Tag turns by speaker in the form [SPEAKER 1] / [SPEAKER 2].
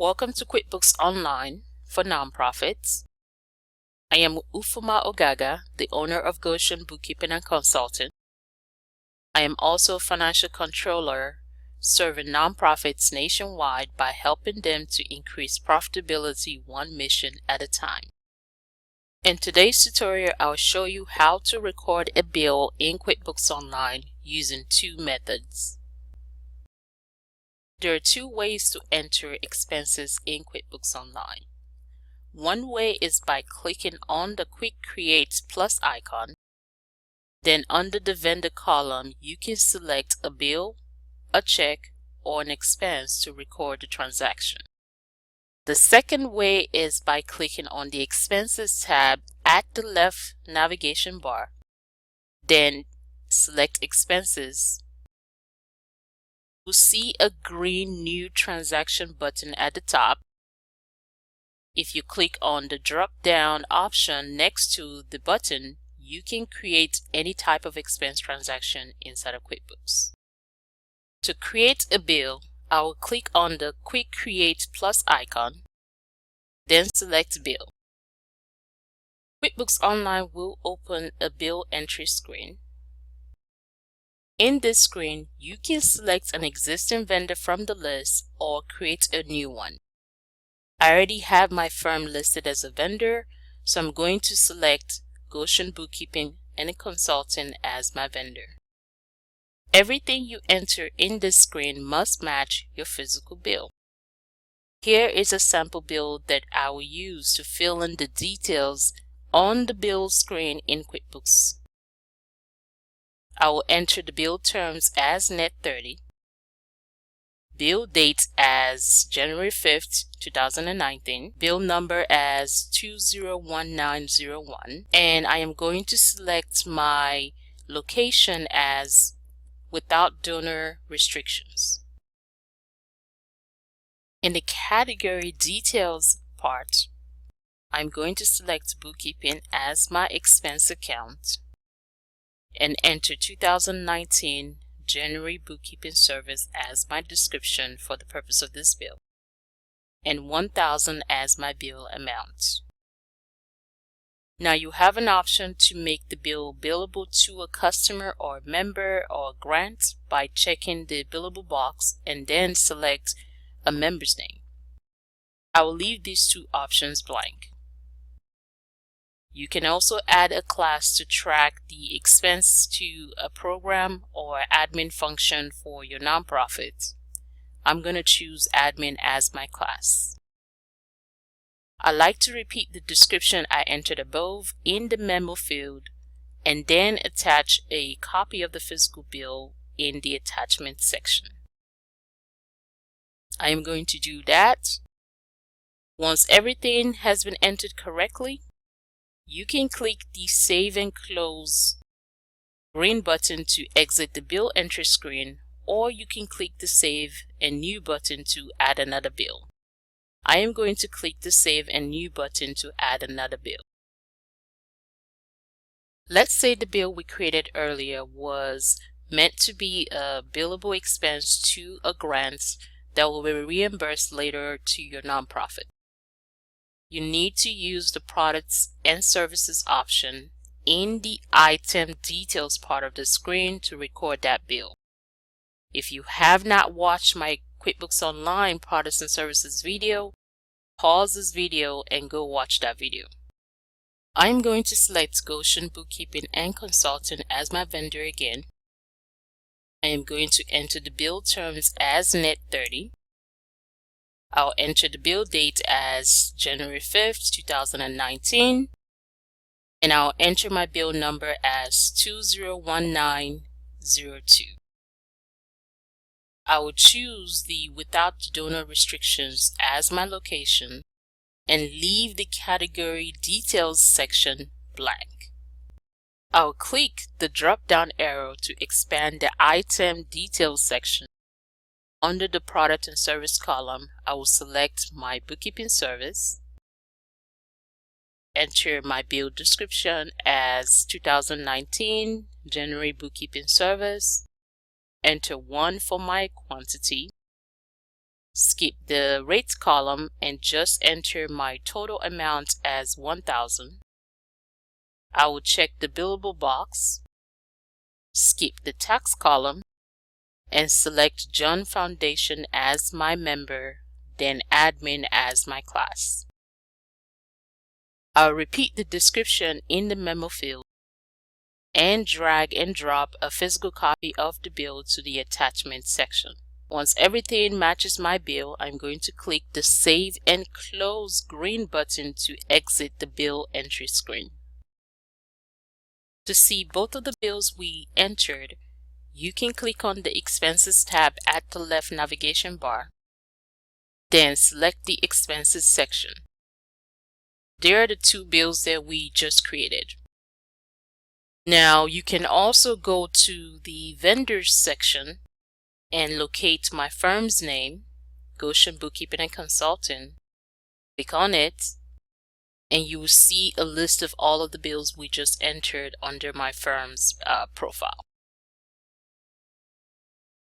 [SPEAKER 1] Welcome to QuickBooks Online for Nonprofits. I am Ufuma Ogaga, the owner of Goshen Bookkeeping and Consulting. I am also a financial controller serving nonprofits nationwide by helping them to increase profitability one mission at a time. In today's tutorial, I'll show you how to record a bill in QuickBooks Online using two methods. There are two ways to enter expenses in QuickBooks Online. One way is by clicking on the Quick Create plus icon. Then under the vendor column, you can select a bill, a check, or an expense to record the transaction. The second way is by clicking on the Expenses tab at the left navigation bar. Then select Expenses. You'll see a green New Transaction button at the top. If you click on the drop-down option next to the button, you can create any type of expense transaction inside of QuickBooks. To create a bill, I will click on the Quick Create plus icon, then select Bill. QuickBooks Online will open a bill entry screen. In this screen, you can select an existing vendor from the list or create a new one. I already have my firm listed as a vendor, so I'm going to select Goshen Bookkeeping and Consulting as my vendor. Everything you enter in this screen must match your physical bill. Here is a sample bill that I will use to fill in the details on the bill screen in QuickBooks. I will enter the bill terms as net 30, bill date as January 5th, 2019, bill number as 201901, and I am going to select my location as without donor restrictions. In the category details part, I'm going to select bookkeeping as my expense account and enter 2019 January bookkeeping service as my description for the purpose of this bill, and $1,000 as my bill amount. Now you have an option to make the bill billable to a customer or member or grant by checking the billable box and then select a member's name. I will leave these two options blank. You can also add a class to track the expense to a program or admin function for your nonprofit. I'm going to choose admin as my class. I like to repeat the description I entered above in the memo field and then attach a copy of the physical bill in the attachment section. I am going to do that. Once everything has been entered correctly, you can click the Save and Close green button to exit the bill entry screen, or you can click the Save and New button to add another bill. I am going to click the Save and New button to add another bill. Let's say the bill we created earlier was meant to be a billable expense to a grant that will be reimbursed later to your nonprofit. You need to use the Products and Services option in the Item Details part of the screen to record that bill. If you have not watched my QuickBooks Online Products and Services video, pause this video and go watch that video. I'm going to select Goshen Bookkeeping and Consulting as my vendor again. I am going to enter the bill terms as net 30. I'll enter the bill date as January 5th, 2019, and I'll enter my bill number as 201902. I will choose the Without Donor Restrictions as my location and leave the Category Details section blank. I'll click the drop-down arrow to expand the Item Details section. Under the Product and Service column, I will select my bookkeeping service, enter my bill description as 2019 January bookkeeping service, enter 1 for my quantity, skip the rates column and just enter my total amount as $1,000. I will check the billable box, skip the tax column, and select John Foundation as my member, then admin as my class. I'll repeat the description in the memo field and drag and drop a physical copy of the bill to the attachment section. Once everything matches my bill, I'm going to click the Save and Close green button to exit the bill entry screen. To see both of the bills we entered, you can click on the Expenses tab at the left navigation bar, then select the Expenses section. There are the two bills that we just created. Now you can also go to the Vendors section and locate my firm's name, Goshen Bookkeeping and Consulting. Click on it, and you will see a list of all of the bills we just entered under my firm's profile.